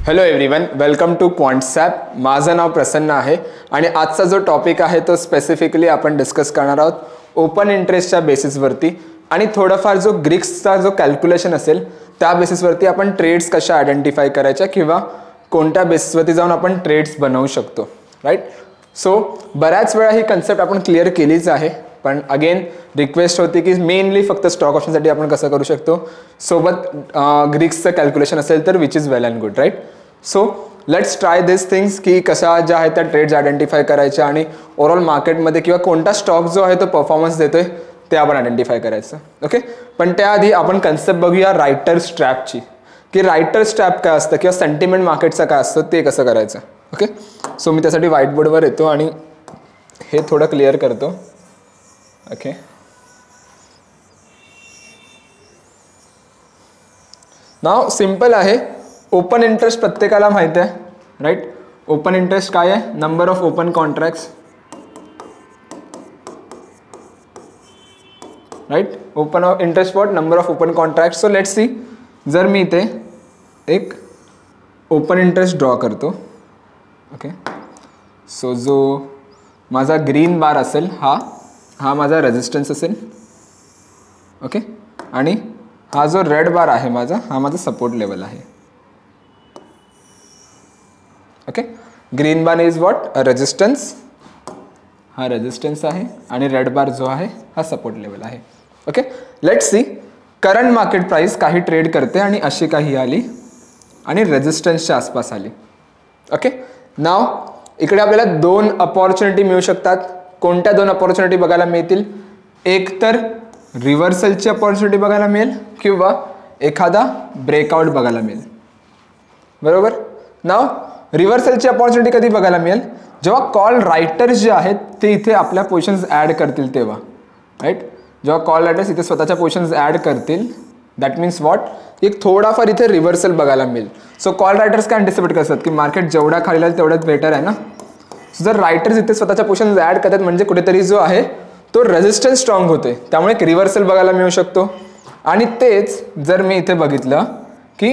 Hello everyone, welcome to Quantsapp. माझं नाव प्रसन्न आहे आणि आजचा जो टॉपिक आहे तो स्पेसिफिकली आपण डिस्कस करणार आहोत ओपन इंटरेस्टच्या बेसिसवरती आणि थोडाफार जो ग्रीक्सचा जो कॅल्क्युलेशन असेल त्या बेसिसवरती आपण ट्रेड्स कशा आयडेंटिफाय करायच्या किंवा कोणत्या बेसिसवरती जाऊन आपण ट्रेड्स बनवू शकतो, राईट. सो बऱ्याच वेळा ही कन्सेप्ट आपण क्लिअर केलीच आहे, पण अगेन रिक्वेस्ट होती की मेनली फक्त स्टॉक ऑप्शनसाठी आपण कसं करू शकतो, सोबत ग्रीक्सचं कॅल्क्युलेशन असेल तर which is well and good, right. So let's try this things की कशा ज्या आहेत त्या ट्रेड्स आयडेंटिफाय करायच्या आणि ओव्हरऑल मार्केटमध्ये किंवा कोणता स्टॉक जो आहे तो परफॉर्मन्स देतोय ते आपण आयडेंटिफाय करायचं. ओके, पण त्याआधी आपण कन्सेप्ट बघूया रायटर्स ट्रॅपची, की रायटर्स ट्रॅप काय असतं किंवा सेंटिमेंट मार्केटचं काय असतं ते कसं करायचं. ओके, सो मी त्यासाठी व्हाईट बोर्डवर येतो आणि हे थोडं क्लिअर करतो. ओके, नाव सिंपल आहे. ओपन इंटरेस्ट प्रत्येकाला माहिती आहे, राईट. ओपन इंटरेस्ट काय आहे? Number of open contracts, right. Open interest for number of open contract. So let's see, जर मी इथे एक ओपन इंटरेस्ट ड्रॉ करतो. ओके, सो जो माझा ग्रीन बार असेल हा माझा रेजिस्टन्स असेल. ओके, आणि हा जो रेड बार आहे हा माझा सपोर्ट लेवल आहे. Okay, green bar is what? A resistance. हा रेजिस्टन्स आहे आणि रेड बार जो आहे हा सपोर्ट लेवल आहे. Okay, let's see, current market price काही ट्रेड करते आणि अशी काही आली आणि रेजिस्टन्सच्या आसपास आली. ओके, नाव इकडे आपल्याला दोन अपॉर्च्युनिटी मिळू शकतात. कोणत्या दोन अपॉर्च्युनिटी बघायला मिळतील? एक तर रिव्हर्सलची अपॉर्च्युनिटी बघायला मिळेल किंवा एखादा ब्रेकआउट बघायला मिळेल, बरोबर. नाव रिव्हर्सलची अपॉर्च्युनिटी कधी बघायला मिळेल? जेव्हा कॉल रायटर्स जे आहेत ते इथे आपल्या पोझिशन्स ॲड करतील तेव्हा, राईट. जेव्हा कॉल रायटर्स इथे स्वतःच्या पोझिशन्स ॲड करतील, दॅट मीन्स व्हॉट, एक थोडाफार इथे रिव्हर्सल बघायला मिळेल. सो कॉल रायटर्स काय अँटिसिपेट करतात की मार्केट जेवढा खाली जाईल तेवढंच बेटर आहे ना. सो जर रायटर्स इथे स्वतःच्या पोझिशन्स ॲड करतात म्हणजे कुठेतरी जो आहे तो रेजिस्टन्स स्ट्रॉंग होतोय, त्यामुळे एक रिव्हर्सल बघायला मिळू शकतो. आणि तेच जर मी इथे बघितलं की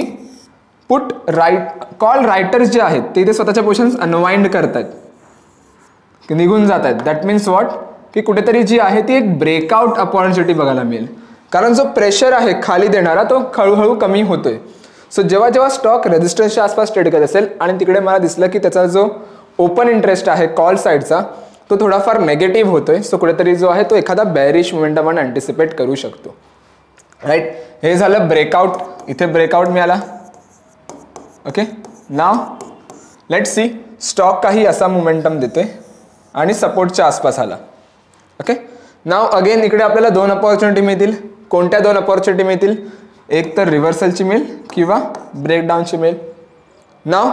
कॉल रायटर्स जे आहेत ते इथे स्वतःच्या पोझिशन्स अनवाइंड करतायत, निघून जात आहेत, दॅट मीन्स व्हॉट, की कुठेतरी जी आहे ती एक ब्रेकआउट अपॉर्च्युनिटी बघायला मिळेल. कारण जो प्रेशर आहे खाली देणारा तो हळूहळू कमी होतोय. सो जेव्हा जेव्हा स्टॉक रेजिस्टन्सच्या आसपास ट्रेड करत असेल आणि तिकडे मला दिसलं की त्याचा जो ओपन इंटरेस्ट आहे कॉल साईडचा तो थोडाफार नेगेटिव्ह होतोय, सो कुठेतरी जो आहे तो एखादा बॅरिश मुवमेंट आपण अँटिसिपेट करू शकतो, राईट. हे झालं ब्रेकआउट. इथे ब्रेकआउट मिळाला. Okay, now let's see, stock काही असा मोमेंटम देतोय आणि सपोर्टच्या आसपास आला. ओके, नाव अगेन इकडे आपल्याला दोन अपॉर्च्युनिटी मिळतील. कोणत्या दोन अपॉर्च्युनिटी मिळतील? एक तर रिव्हर्सलची मिळेल किंवा ब्रेकडाऊनची मिळेल. नाव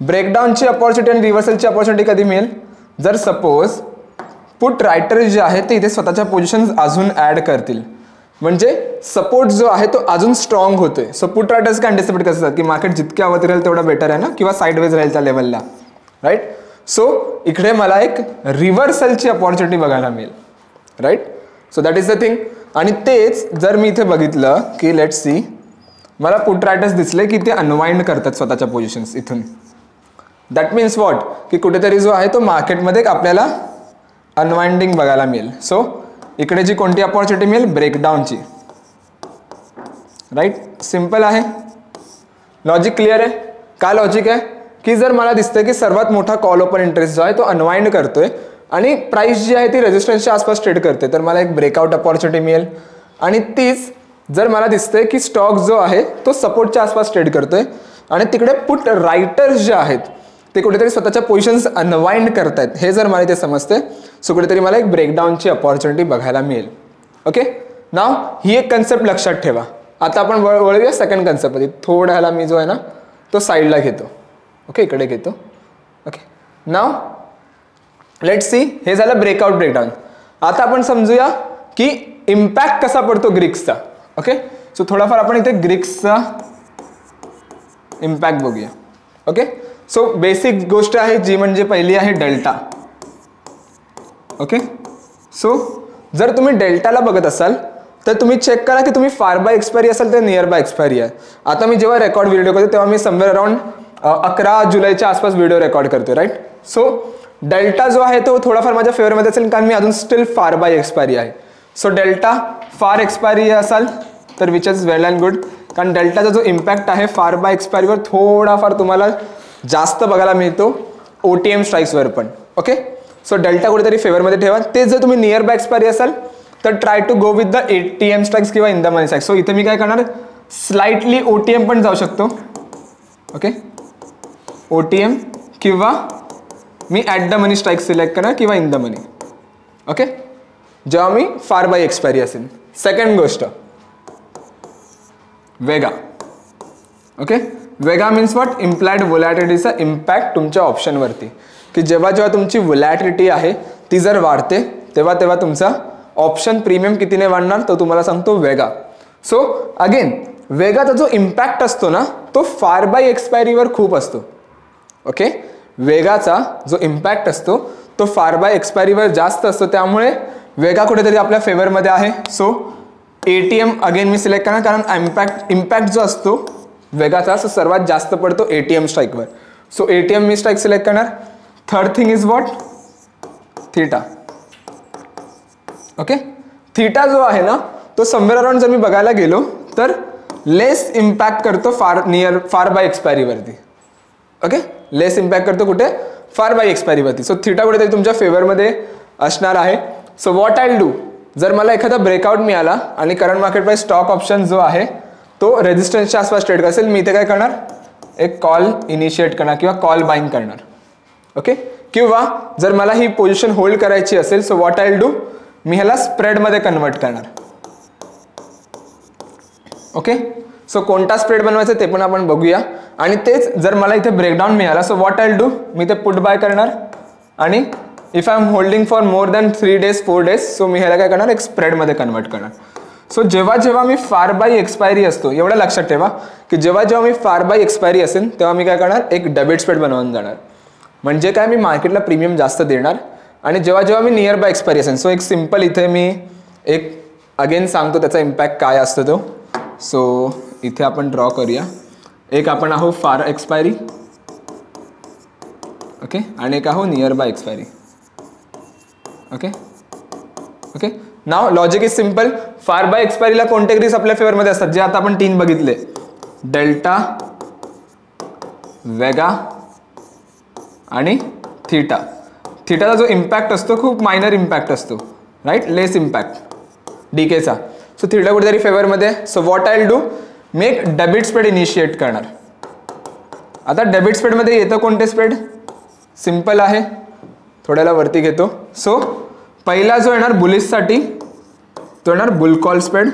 ब्रेकडाऊनची अपॉर्च्युनिटी आणि रिव्हर्सलची अपॉर्च्युनिटी कधी मिळेल? जर सपोज पुट रायटर्स जे आहेत ते इथे स्वतःच्या पोझिशन्स अजून ॲड करतील, म्हणजे सपोर्ट जो आहे तो अजून स्ट्रॉंग होतोय. सो पुट रायटर्स काय अँटिसिपेट करतात की मार्केट जितक्या वरती राहील तेवढा बेटर आहे ना, किंवा साईडवेज राहील त्या लेवलला, राईट. सो इकडे मला एक रिव्हर्सलची अपॉर्च्युनिटी बघायला मिळेल, right. So that is the thing. आणि तेच जर मी इथे बघितलं की लेट्स सी, मला पुट रायटर्स दिसले की ते अनवाइंड करतात स्वतःच्या पोझिशन्स इथून, दॅट मीन्स व्हॉट, की कुठेतरी जो आहे तो मार्केटमध्ये आपल्याला अनवाइंडिंग बघायला मिळेल. सो इकडे जी कोणती अपॉर्च्युनिटी मिळेल? ब्रेकडाऊनची, राईट. सिम्पल आहे, लॉजिक क्लिअर आहे. काय लॉजिक आहे की जर मला दिसतंय की सर्वात मोठा कॉल ओपन इंटरेस्ट जो आहे तो अनवाइंड करतोय आणि प्राइस जी आहे ती रेजिस्टन्सच्या आसपास ट्रेड करते, तर मला एक ब्रेकआउट अपॉर्च्युनिटी मिळेल. आणि तीच जर मला दिसतंय की स्टॉक जो आहे तो सपोर्टच्या आसपास ट्रेड करतोय आणि तिकडे पुट रायटर्स जे आहेत ते कुठेतरी स्वतःच्या पोझिशन्स अनवाइंड करतायत, हे जर मला ते समजते, सो कुठेतरी मला एक ब्रेकडाऊनची अपॉर्च्युनिटी बघायला मिळेल. ओके, नाव ही एक कन्सेप्ट लक्षात ठेवा. आता आपण वळूया सेकंड कन्सेप्टमध्ये. थोडा ह्याला मी जो आहे ना तो साईडला घेतो. ओके, इकडे घेतो. ओके, नाव लेट्स सी, हे झालं ब्रेकआउट ब्रेकडाऊन. आता आपण समजूया की इम्पॅक्ट कसा पडतो ग्रीक्सचा. ओके, सो थोडाफार आपण इथे ग्रीक्सचा इम्पॅक्ट बघूया. ओके, सो बेसिक गोष्ट आहे जी म्हणजे पहिली आहे डेल्टा. ओके, सो जर तुम्ही डेल्टाला बघत असाल तर तुम्ही चेक करा की तुम्ही फार बाय एक्सपायरी असाल तर नियर बाय एक्सपायरी आहे. आता मी जेव्हा रेकॉर्ड व्हिडिओ करतो तेव्हा मी समवेअर अराउंड 11 जुलैच्या आसपास व्हिडिओ रेकॉर्ड करतोय, राईट. सो डेल्टा जो आहे तो थोडाफार माझ्या फेवरमध्ये असेल, कारण मी अजून स्टील फार बाय एक्सपायरी आहे. सो डेल्टा फार एक्सपायरी असाल तर which is well and good, कारण डेल्टाचा जो इम्पॅक्ट आहे फार बाय एक्सपायरीवर थोडाफार तुम्हाला जास्त बघायला मिळतो OTM स्ट्राईक्सवर पण. ओके, सो डेल्टा कुठेतरी फेवरमध्ये ठेवा. तेच जर तुम्ही नियर बाय एक्सपायरी असाल तर try to go with the ATM strikes किंवा in the money strikes. So इथे मी काय करणार, स्लाइटली OTM पण जाऊ शकतो. ओके, OTM किंवा मी at the money strike select करणार किंवा इन द मनी. ओके, जेव्हा मी फार बाय एक्सपायरी असेल. सेकंड गोष्ट vega. Okay, vega means what, implied वोलॅटिलिटीचा इम्पॅक्ट तुमच्या ऑप्शनवरती, की जेव्हा जेव्हा तुमची वोलॅटिलिटी आहे ती जर वाढते तेव्हा तेव्हा तुमचा ऑप्शन प्रीमियम कितीने वाढणार तो तुम्हाला सांगतो वेगा. सो अगेन वेगाचा जो इम्पॅक्ट असतो ना तो फार बाय एक्सपायरीवर खूप असतो. ओके, वेगाचा जो इम्पॅक्ट असतो तो फार बाय एक्सपायरीवर जास्त असतो, त्यामुळे वेगा कुठेतरी आपल्या फेवरमध्ये आहे. सो ATM अगेन मी सिलेक्ट करणार, कारण इम्पॅक्ट जो असतो वेगाचा तो सर्वात जास्त पडतो ATM स्ट्राईकवर. सो ATM मी स्ट्राईक सिलेक्ट करणार. Third thing is what, theta. Okay, theta जो आहे ना तो समवेअर अराउंड जर मी बघायला गेलो तर लेस इम्पॅक्ट करतो फार बाय एक्सपायरीवरती. ओके, लेस इम्पॅक्ट करतो कुठे, फार बाय एक्सपायरीवरती. सो थीटा कुठेतरी तुमच्या फेवरमध्ये असणार आहे. सो व्हॉट आय डू, जर मला एखादा ब्रेकआउट मिळाला आणि current market price stock option जो आहे तो रेजिस्टन्सच्या आसपास ट्रेड असेल, मी इथे काय करणार, एक कॉल इनिशिएट करणार किंवा कॉल बाईंग करणार. ओके, किंवा जर मला ही पोझिशन होल्ड करायची असेल, सो व्हॉट आय डू, मी ह्याला स्प्रेडमध्ये कन्वर्ट करणार. ओके, सो कोणता स्प्रेड बनवायचा ते पण आपण बघूया. आणि तेच जर मला इथे ब्रेकडाऊन मिळाला, सो व्हॉट आय डू, मी ते पुट बाय करणार. आणि if I am holding for more than 3 days 4 days, so मी ह्याला काय करणार, एक स्प्रेडमध्ये कन्वर्ट करणार. सो जेव्हा जेव्हा मी फार बाय एक्सपायरी असतो, एवढं लक्षात ठेवा की जेव्हा जेव्हा मी फार बाय एक्सपायरी असेल तेव्हा मी काय करणार, एक डेबिट स्प्रेड बनवून जाणार. म्हणजे काय, मी मार्केटला प्रीमियम जास्त देणार. आणि जेव्हा जेव्हा मी नियर बाय एक्सपायरी असेल, सो एक सिम्पल इथे मी एक अगेन सांगतो त्याचा इम्पॅक्ट काय असतो तो. सो इथे आपण ड्रॉ करूया. एक आपण आहो फार एक्सपायरी, ओके, आणि एक आहो near by expiry. Okay okay, now logic is simple. फार बाय एक्सपायरीला कोणते ग्रीस आपल्या फेवरमध्ये असतात, जे आता आपण 3 बघितले, डेल्टा, वेगा आणि थीटा. थीटाचा जो इम्पॅक्ट असतो खूप मायनर इम्पॅक्ट असतो, राईट, लेस इम्पॅक्ट डीकेचा. सो थीटा कुठेतरी फेवरमध्ये. So what I will do, मी एक डेबिट स्प्रेड इनिशिएट करणार. आता डेबिट स्प्रेडमध्ये येतं कोणते स्प्रेड, सिम्पल आहे, थोड्याला वरती घेतो. सो पहिला जो येणार बुलिशसाठी तो येणार बुल कॉल स्प्रेड.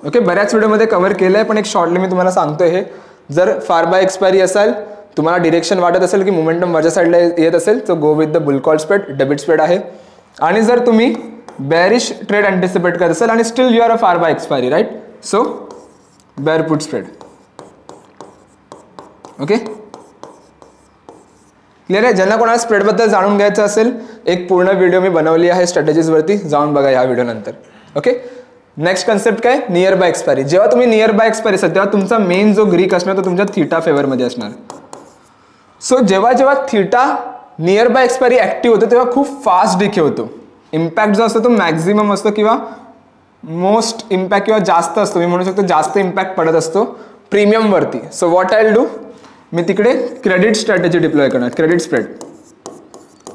ओके, बऱ्याच व्हिडिओमध्ये कव्हर केलं आहे पण एक शॉर्टली मी तुम्हाला सांगतोय. हे जर फार बाय एक्सपायरी असाल, तुम्हाला डिरेक्शन वाटत असेल की मोमेंटम वरच्या साईडला येत असेल, तर गो with the boule call spread, debit spread आहे. आणि जर तुम्ही बेअरिश ट्रेड अँटिसिपेट करत असेल आणि still you are a far by expiry, right, so bear put spread. Okay, clear आहे. ज्यांना कोणाला स्प्रेडबद्दल जाणून घ्यायचं असेल, एक पूर्ण व्हिडिओ मी बनवली आहे स्ट्रॅटेजीजवरती, जाऊन बघा या व्हिडिओ नंतर. ओके, नेक्स्ट कन्सेप्ट काय, नियर बाय एक्सपायरी. जेव्हा तुम्ही नियर बाय एक्सपायरी असाल तेव्हा तुमचा मेन जो ग्रीक असणार तो तुमच्या थीटा फेवरमध्ये असणार. सो जेव्हा जेव्हा theta near by expiry active होतो तेव्हा खूप फास्ट डिके होतो. इम्पॅक्ट जो असतो तो मॅक्झिमम असतो किंवा मोस्ट इम्पॅक्ट किंवा जास्त असतो, मी म्हणू शकतो जास्त इम्पॅक्ट पडत असतो प्रीमियमवरती. So what I will do, मी तिकडे क्रेडिट स्ट्रॅटेजी डिप्लॉय करणार, क्रेडिट स्प्रेड.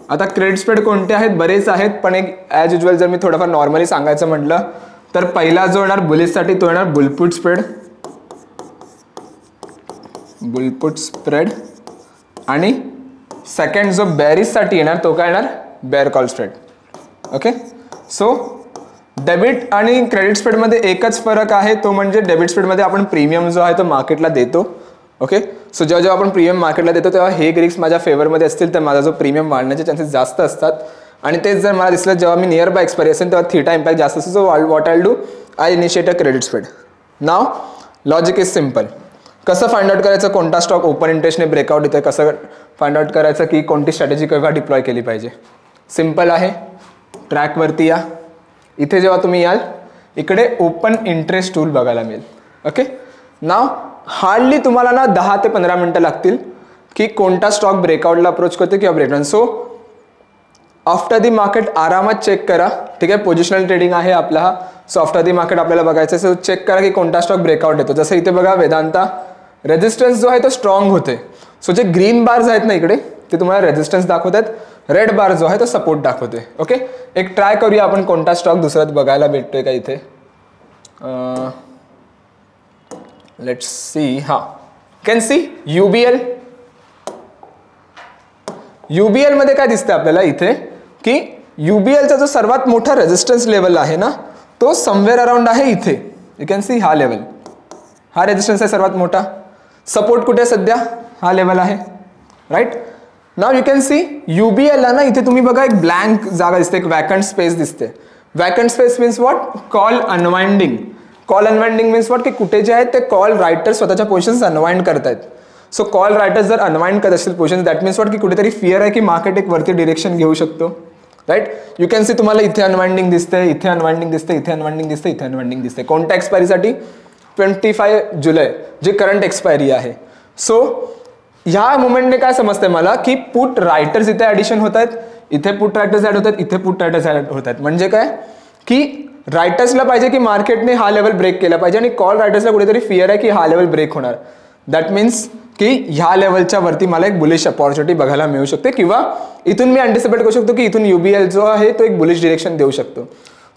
आता क्रेडिट स्प्रेड कोणते आहेत, बरेच आहेत, पण एक ॲज युजल जर मी थोडंफार नॉर्मली सांगायचं म्हटलं तर पहिला जो येणार बुलिशसाठी तो येणार बुलपुट स्प्रेड, बुलपुट स्प्रेड. आणि सेकंड जो बेअरिशसाठी येणार तो काय येणार, bear call spread. Okay, so debit आणि क्रेडिट स्प्रेडमध्ये एकच फरक आहे, तो म्हणजे डेबिट स्प्रेडमध्ये आपण प्रीमियम जो आहे तो मार्केटला देतो. ओके, सो जेव्हा जेव्हा आपण प्रीमियम मार्केटला देतो तेव्हा हे ग्रीक्स माझ्या फेवरमध्ये असतील तर माझा जो प्रीमियम वाढण्याचे चान्सेस जास्त असतात. आणि तेच जर मला दिसलं जेव्हा मी नियर बाय एक्सपायरी असेल तेव्हा थीटा इम्पॅक्ट जास्त असतो. So what I do, I initiate a credit spread. Now logic is simple. कसं फाइंड आउट करायचं कोणता स्टॉक ओपन इंटरेस्टने ब्रेकआउट येतं, कसं फाइंड आउट करायचं की कोणती स्ट्रॅटेजी केव्हा डिप्लॉय केली पाहिजे, सिम्पल आहे. ट्रॅकवरती या, इथे जेव्हा तुम्ही याल इकडे ओपन इंटरेस्ट टूल बघायला मिळेल. ओके, नाव हार्डली तुम्हाला ना 10 ते 15 मिनटं लागतील की कोणता स्टॉक ब्रेकआउटला अप्रोच करतो किंवा breakdown. So after the market आरामात चेक करा. ठीक आहे, पोझिशनल ट्रेडिंग आहे आपला हा. सो आफ्टर दी मार्केट आपल्याला बघायचं आहे. सो चेक करा की कोणता स्टॉक ब्रेकआउट येतो. जसं इथे बघा वेदांता रेजिस्टन्स जो आहे तो स्ट्रॉंग होते. सो जे ग्रीन बार्स आहेत ना इकडे ते तुम्हाला रेजिस्टन्स दाखवतात. रेड बार जो आहे तो सपोर्ट दाखवते. ओके, एक ट्राय करूया आपण कोणता स्टॉक दुसऱ्यात बघायला भेटतोय का इथे. Let's see. हा, कॅन सी UBL. UBL मध्ये काय दिसतं आपल्याला इथे की UBLचा जो सर्वात मोठा रेजिस्टन्स लेवल आहे ना तो समवेअर अराउंड आहे इथे. यू कॅन सी हा लेवल, हा रेजिस्टन्स आहे सर्वात मोठा. सपोर्ट कुठे सध्या हा लेवल आहे. Right, now you can see UBL ला ना इथे तुम्ही बघा एक ब्लँक जागा दिसते, एक वॅकंट स्पेस दिसते. Vacant space means what? Call unwinding. Call unwinding means what की कुठे जे आहेत ते कॉल रायटर स्वतःच्या पोझिशन्स अनवाइंड करतायत. सो कॉल रायटर्स जर अनवाइंड करत असतील पोझिशन दॅट मीन्स व्हॉट की कुठेतरी फिअर आहे की मार्केट एक वरती डिरेक्शन घेऊ शकतो. राईट, यू कॅन सी तुम्हाला इथे अनवाइंडिंग दिसते, इथे अनवाइंडिंग दिसते, इथे अनवाइंडिंग दिसते, इथे अनवाइंडिंग दिसते. कोणत्या एक्सपायरीसाठी? 25 जुलै जे करंट एक्सपायरी आहे. सो ह्या मुवमेंटने काय समजतंय मला की पुट रायटर्स इथे ॲडिशन होत आहेत, इथे पुट रायटर्स ॲड होत आहेत, इथे पुट रायटर्स ॲड होत आहेत. म्हणजे काय की रायटर्सला पाहिजे की मार्केटने हा लेवल ब्रेक केला पाहिजे आणि कॉल रायटर्सला कुठेतरी फिअर आहे की हा लेवल ब्रेक होणार. दॅट मीन्स की ह्या लेवलच्या वरती मला एक बुलिश अपॉर्च्युनिटी बघायला मिळू शकते किंवा इथून मी अँटिसिपेट करू शकतो की इथून UBL जो आहे तो एक बुलिश डिरेक्शन देऊ शकतो.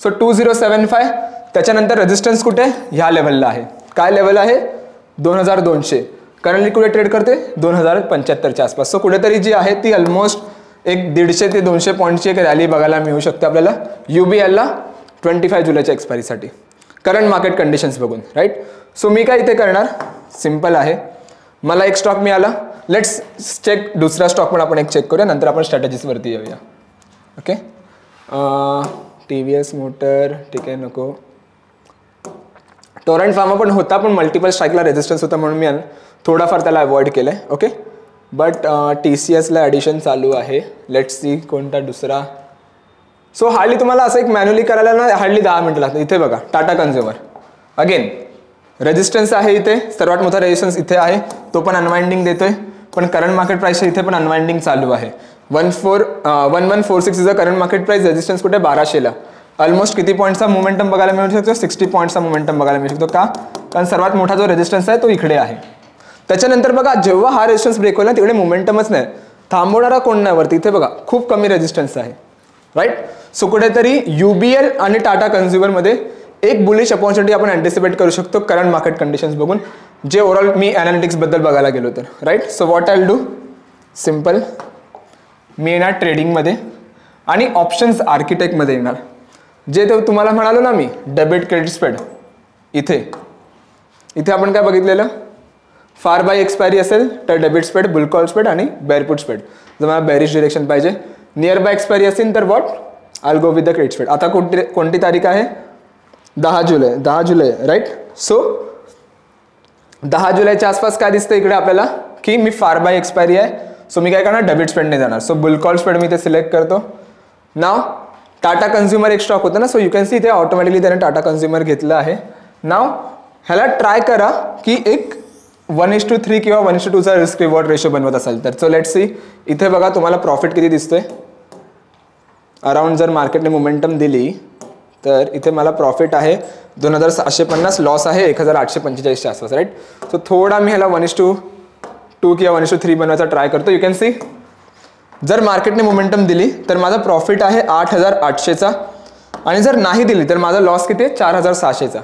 सो 2075 त्याच्यानंतर रेजिस्टन्स कुठे? ह्या लेवलला आहे. काय लेवल आहे? 2200. करंटली कुठे ट्रेड करते? 2075च्या आसपास. सो कुठेतरी जी आहे ती ऑलमोस्ट एक 150 ते 200 पॉईंटची एक रॅली बघायला मिळू शकते आपल्याला UBLला 25 जुलैच्या एक्सपायरीसाठी करंट मार्केट कंडिशन्स बघून. राईट, सो मी काय इथे करणार? सिम्पल आहे, मला एक स्टॉक मिळाला. लेट्स चेक दुसरा स्टॉक पण आपण एक चेक करूया, नंतर आपण स्ट्रॅटेजीजवरती येऊया. ओके, TVS मोटर ठीक आहे, नको. टोरंट फार्मा पण होता पण मल्टिपल स्ट्राईकला रेजिस्टन्स होता म्हणून मी थोडाफार त्याला अवॉइड केलं आहे. ओके, बट TCSला ॲडिशन चालू आहे. लेट्स सी कोणता दुसरा. सो हार्डली तुम्हाला असं एक मॅन्युअली करायला ना हार्डली 10 मिनटं लागतात. इथे बघा टाटा कन्झ्युमर अगेन रेजिस्टन्स आहे इथे, सर्वात मोठा रेजिस्टन्स इथे आहे, तो पण अनवाइंडिंग देतोय. पण करंट मार्केट प्राइसच्या इथे पण अनवाइंडिंग चालू आहे. 1146 is a current market price. Resistance कुठे? 1200ला. ऑलमोस्ट किती पॉईंटचा मोमेंटम बघायला मिळू शकतो? 60 पॉईंटचा मोमेंटम बघायला मिळू शकतो. का? कारण सर्वात मोठा जो रेजिस्टन्स आहे तो इकडे आहे. त्याच्यानंतर बघा जेव्हा हा रेजिस्टन्स ब्रेक होईल ना तिकडे मोमेंटमच नाही, थांबवणारा कोण नाही वरती. इथे बघा खूप कमी रेजिस्टन्स आहे. राईट, सो कुठेतरी UBL आणि टाटा कन्झ्युमरमध्ये एक बुलिश अपॉर्च्युनिटी आपण अँटिसिपेट करू शकतो करंट मार्केट कंडिशन्स बघून, जे ओव्हरऑल मी ॲनालिटिक्सबद्दल बघायला गेलो तर. Right, so what I will do? Simple, मी येणार ट्रेडिंगमध्ये आणि ऑप्शन्स आर्किटेक्टमध्ये येणार. जे ते तुम्हाला म्हणालो ना मी डेबिट क्रेडिट स्प्रेड, इथे आपण काय बघितलेलं? फार बाय एक्सपायरी असेल तर debit spread, boule call spread आणि बेअरपुट स्प्रेड. जर मला बेरिश डिरेक्शन पाहिजे. नियर बाय एक्सपायरी असेल तर what? I go with the credit spread. आता कोणती तारीख आहे? 10 जुलै. राईट, सो 10 जुलैच्या आसपास काय दिसतं इकडे आपल्याला की मी फार बाय एक्सपायरी आहे. सो मी काय करणार? डेबिट स्प्रेडने जाणार. सो बुल कॉल स्प्रेड मी इथे सिलेक्ट करतो. नाव टाटा कन्झ्युमर एक स्टॉक होतं ना, सो यू कॅन सी इथे ऑटोमॅटिकली त्याने टाटा कन्झ्युमर घेतलं आहे. नाव ह्याला ट्राय करा की एक 1:3 किंवा 1:2चा रिस्क रिवॉर्ड रेशो बनवत असाल तर. सो लेट्स सी इथे बघा तुम्हाला प्रॉफिट किती दिसतोय. अराउंड जर मार्केटने मोमेंटम दिली तर इथे मला प्रॉफिट आहे 2750, लॉस आहे 1845च्या आसपास. राईट, सो थोडा मी ह्याला 1:2 किंवा 1:3 बनवायचा ट्राय करतो. यू कॅन सी जर मार्केटने मोमेंटम दिली तर माझा प्रॉफिट आहे 8800चा आणि जर नाही दिली तर माझा लॉस किती आहे? 4600चा.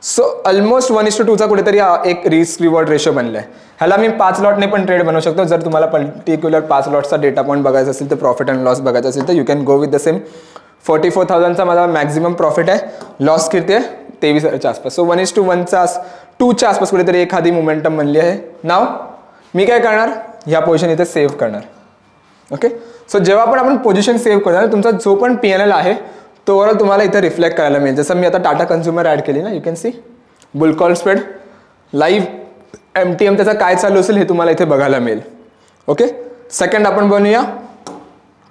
सो ऑलमोस्ट 1:2चा कुठेतरी एक रिस्क रिवॉर्ड रेशो बनला आहे. ह्याला मी 5 लॉटने पण ट्रेड बनवू शकतो. जर तुम्हाला पर्टिक्युलर 5 लॉटचा डेटा पॉईंट बघायचा असेल तर प्रॉफिट अँड लॉस बघायचा असेल तर you can go with the same. 44,000चा माझा मॅक्झिमम प्रॉफिट आहे. लॉस किती आहे? 23,000च्या आसपास. सो 1:2च्या आसपास कुठेतरी एखादी मोमेंटम बनली आहे. नाव मी काय करणार? ह्या पोझिशन इथे सेव्ह करणार. ओके, सो जेव्हा पण आपण पोझिशन सेव्ह करणार तुमचा जो पण PNL आहे तो ओव्हरऑल तुम्हाला इथे रिफ्लेक्ट करायला मिळेल. जसं मी आता टाटा कन्झ्युमर ॲड केली ना, you can C boule call spread, live MTM त्याचा काय चालू असेल हे तुम्हाला इथे बघायला मिळेल. ओके, सेकंड आपण बनवूया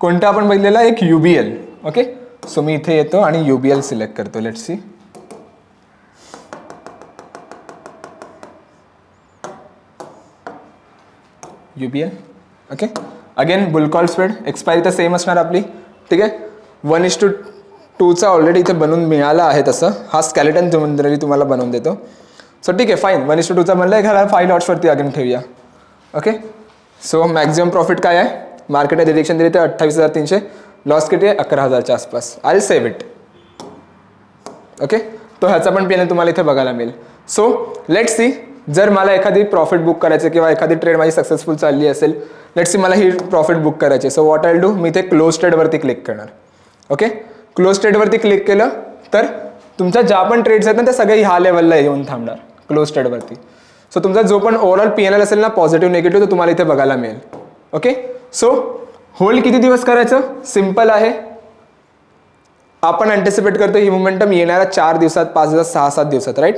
कोणता आपण बघितलेला? एक UBL. ओके, सो मी इथे येतो आणि UBL सिलेक्ट करतो. Let's see UPL. Okay, again boule call spread, expiry तर सेम असणार आपली. ठीक आहे, 1:2चा ऑलरेडी इथे बनवून मिळाला आहे. तसं हा स्केलेटन तुम्हाला बनवून देतो. सो ठीक आहे, फाईन. 1:2चा बनला आहे. घराला 5 लॉट्सवरती अगेन ठेवूया. ओके, सो मॅक्झिमम प्रॉफिट काय आहे, मार्केटने डिरेक्शन दिली तर 28,300, लॉस किती आहे 11,000च्या आसपास. I will save it. Okay, तो ह्याचा पण पेन तुम्हाला इथे बघायला मिळेल. सो लेट्स सी, जर मला एखादी प्रॉफिट बुक करायची किंवा एखादी ट्रेड माझी सक्सेसफुल चालली असेल, लेट्स सी मला ही प्रॉफिट बुक करायची. सो व्हॉट आय डू, मी इथे क्लोज ट्रेडवरती क्लिक करणार. ओके, क्लोज ट्रेडवरती क्लिक केलं तर तुमच्या ज्या पण ट्रेड्स आहेत ना त्या सगळे ह्या लेवलला येऊन थांबणार क्लोज ट्रेडवरती. सो तुमचा जो पण ओव्हरऑल PNL असेल ना, पॉझिटिव्ह निगेटिव्ह, तो तुम्हाला इथे बघायला मिळेल. ओके, सो होल्ड किती दिवस करायचं, सिम्पल आहे. आपण अँटिसिपेट करतो ही मोमेंटम येणाऱ्या 4 दिवसात, 5 दिवसात, 6-7 दिवसात, राईट.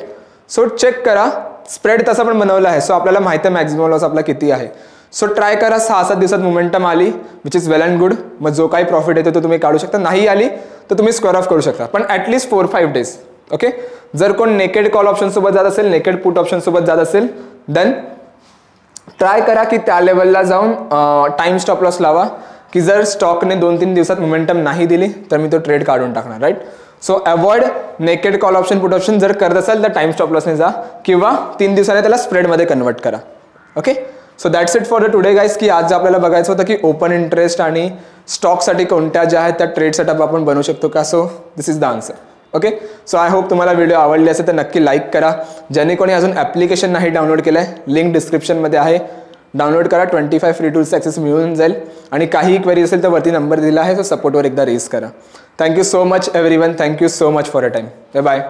सो चेक करा, स्प्रेड तसा पण बनवला आहे. सो आपल्याला माहिती आहे मॅक्झिमम लॉस आपला किती आहे. सो ट्राय करा, 6-7 दिवसात मोमेंटम आली which is well and good. मग जो काही प्रॉफिट येतो तो तुम्ही काढू शकता. नाही आली तर तुम्ही स्क्वेअर ऑफ करू शकता, पण ॲटलीस्ट 4-5 डेज. ओके, जर कोण नेकेड कॉल ऑप्शन सोबत जात असेल, नेकेड पुट ऑप्शन सोबत जात असेल, देन ट्राय करा की त्या लेवलला जाऊन टाइम स्टॉप लॉस लावा, की जर स्टॉकने 2-3 दिवसात मोमेंटम नाही दिली तर मी तो ट्रेड काढून टाकणार. Right. So avoid naked call option put option. जर करत असाल तर टाइम स्टॉप लॉसने जा किंवा 3 दिवसाने त्याला स्प्रेडमध्ये कन्वर्ट करा. Okay, so that's it for the today guys. की आज आपल्याला बघायचं होतं की ओपन इंटरेस्ट आणि स्टॉकसाठी कोणत्या ज्या आहेत त्या ट्रेड सेटअप आपण बनवू शकतो का. So this is the answer. Okay, so I hope तुम्हाला व्हिडिओ आवडली असेल तर नक्की लाईक करा. ज्यांनी कोणी अजून ॲप्लिकेशन नाही डाउनलोड केलं आहे, लिंक डिस्क्रिप्शनमध्ये आहे, डाउनलोड करा. 25 फ्री टूल्सचा ॲक्सेस मिळून जाईल. आणि काही क्वेरी असेल तर वरती नंबर दिला आहे, सो सपोर्टवर एकदा रेज करा. Thank you so much everyone. Thank you so much for a time. Bye bye.